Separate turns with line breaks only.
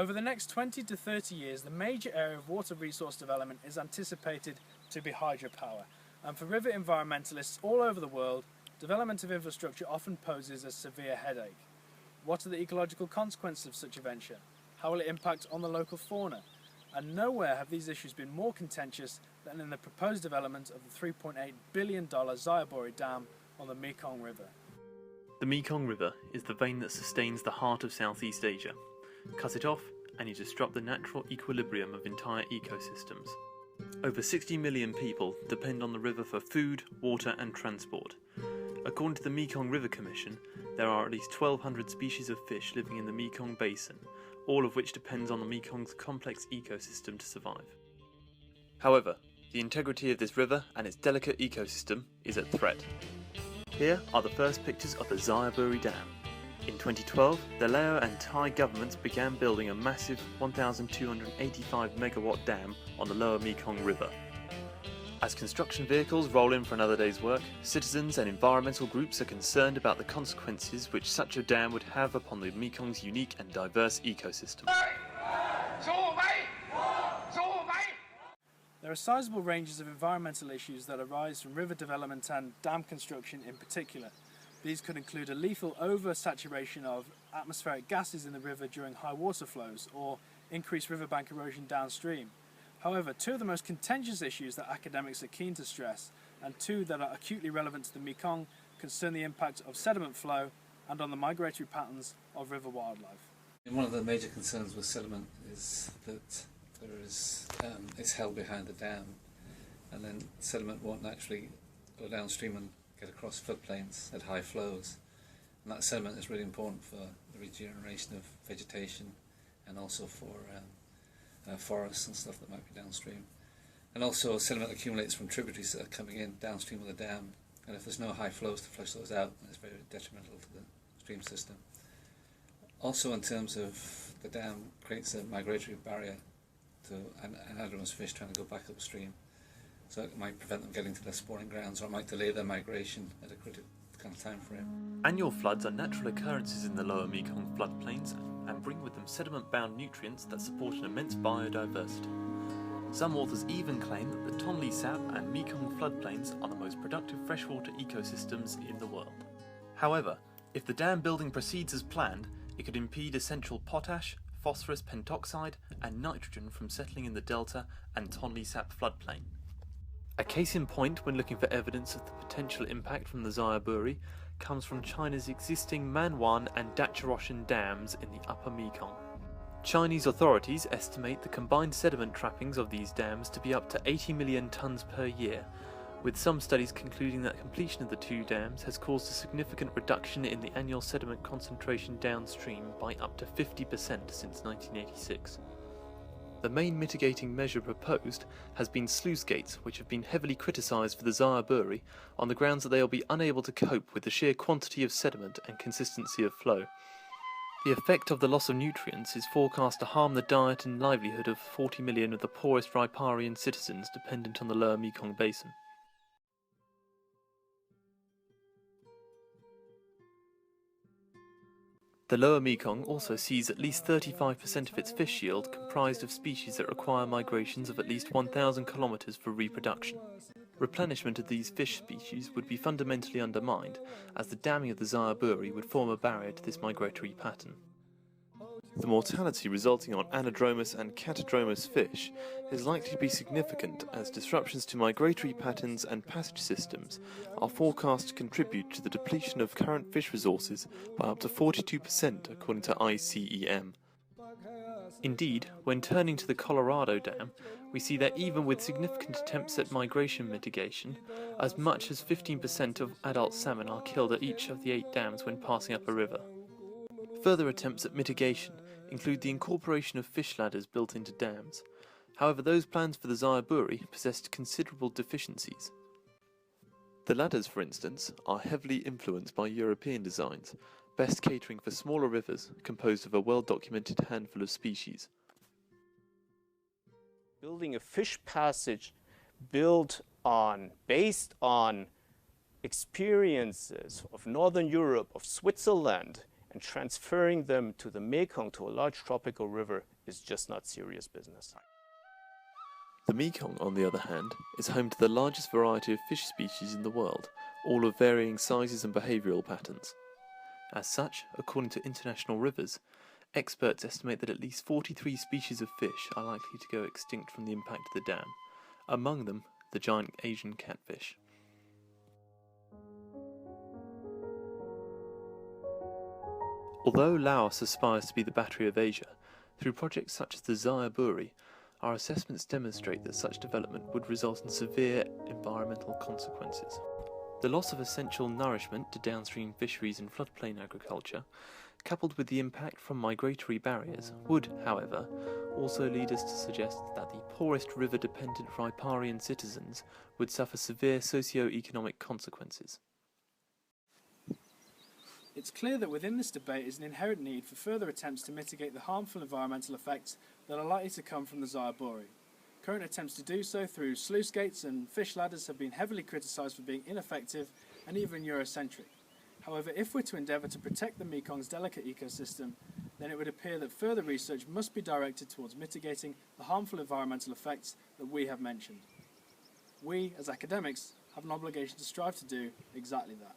Over the next 20 to 30 years, the major area of water resource development is anticipated to be hydropower, and for river environmentalists all over the world, development of infrastructure often poses a severe headache. What are the ecological consequences of such a venture? How will it impact on the local fauna? And nowhere have these issues been more contentious than in the proposed development of the $3.8 billion Xayaburi Dam on the Mekong River.
The Mekong River is the vein that sustains the heart of Southeast Asia. Cut it off and you disrupt the natural equilibrium of entire ecosystems. Over 60 million people depend on the river for food, water and transport. According to the Mekong River Commission, there are at least 1,200 species of fish living in the Mekong Basin, all of which depends on the Mekong's complex ecosystem to survive. However, the integrity of this river and its delicate ecosystem is at threat. Here are the first pictures of the Xayaburi Dam. In 2012, the Lao and Thai governments began building a massive 1,285 megawatt dam on the lower Mekong River. As construction vehicles roll in for another day's work, citizens and environmental groups are concerned about the consequences which such a dam would have upon the Mekong's unique and diverse ecosystem.
There are sizable ranges of environmental issues that arise from river development and dam construction in particular. These could include a lethal oversaturation of atmospheric gases in the river during high water flows or increased riverbank erosion downstream. However, two of the most contentious issues that academics are keen to stress, and two that are acutely relevant to the Mekong, concern the impact of sediment flow and on the migratory patterns of river wildlife.
One of the major concerns with sediment is that it's held behind the dam, and then sediment won't naturally go downstream and get across floodplains at high flows. And that sediment is really important for the regeneration of vegetation and also for forests and stuff that might be downstream. And also sediment accumulates from tributaries that are coming in downstream of the dam, and if there's no high flows to flush those out, then it's very detrimental to the stream system. Also, in terms of the dam creates a migratory barrier to anadromous fish trying to go back upstream. So it might prevent them getting to their spawning grounds, or it might delay their migration at a critical kind of time frame.
Annual floods are natural occurrences in the lower Mekong floodplains and bring with them sediment-bound nutrients that support an immense biodiversity. Some authors even claim that the Tonle Sap and Mekong floodplains are the most productive freshwater ecosystems in the world. However, if the dam building proceeds as planned, it could impede essential potash, phosphorus pentoxide and nitrogen from settling in the delta and Tonle Sap floodplain. A case in point when looking for evidence of the potential impact from the Xayaburi comes from China's existing Manwan and Dacharoshan dams in the upper Mekong. Chinese authorities estimate the combined sediment trappings of these dams to be up to 80 million tonnes per year, with some studies concluding that completion of the two dams has caused a significant reduction in the annual sediment concentration downstream by up to 50% since 1986. The main mitigating measure proposed has been sluice gates, which have been heavily criticised for the Xayaburi on the grounds that they will be unable to cope with the sheer quantity of sediment and consistency of flow. The effect of the loss of nutrients is forecast to harm the diet and livelihood of 40 million of the poorest riparian citizens dependent on the lower Mekong basin. The lower Mekong also sees at least 35% of its fish yield comprised of species that require migrations of at least 1,000 kilometres for reproduction. Replenishment of these fish species would be fundamentally undermined, as the damming of the Xayaburi would form a barrier to this migratory pattern. The mortality resulting on anadromous and catadromous fish is likely to be significant, as disruptions to migratory patterns and passage systems are forecast to contribute to the depletion of current fish resources by up to 42% according to ICEM. Indeed, when turning to the Colorado Dam, we see that even with significant attempts at migration mitigation, as much as 15% of adult salmon are killed at each of the 8 dams when passing up a river. Further attempts at mitigation include the incorporation of fish ladders built into dams. However, those plans for the Xayaburi possessed considerable deficiencies. The ladders, for instance, are heavily influenced by European designs, best catering for smaller rivers composed of a well-documented handful of species.
Building a fish passage based on experiences of Northern Europe, of Switzerland, and transferring them to the Mekong, to a large tropical river, is just not serious business.
The Mekong, on the other hand, is home to the largest variety of fish species in the world, all of varying sizes and behavioural patterns. As such, according to international rivers, experts estimate that at least 43 species of fish are likely to go extinct from the impact of the dam, among them the giant Asian catfish. Although Laos aspires to be the battery of Asia, through projects such as the Xayaburi, our assessments demonstrate that such development would result in severe environmental consequences. The loss of essential nourishment to downstream fisheries and floodplain agriculture, coupled with the impact from migratory barriers, would, however, also lead us to suggest that the poorest river-dependent riparian citizens would suffer severe socio-economic consequences.
It's clear that within this debate is an inherent need for further attempts to mitigate the harmful environmental effects that are likely to come from the Xayaburi. Current attempts to do so through sluice gates and fish ladders have been heavily criticised for being ineffective and even Eurocentric. However, if we're to endeavour to protect the Mekong's delicate ecosystem, then it would appear that further research must be directed towards mitigating the harmful environmental effects that we have mentioned. We, as academics, have an obligation to strive to do exactly that.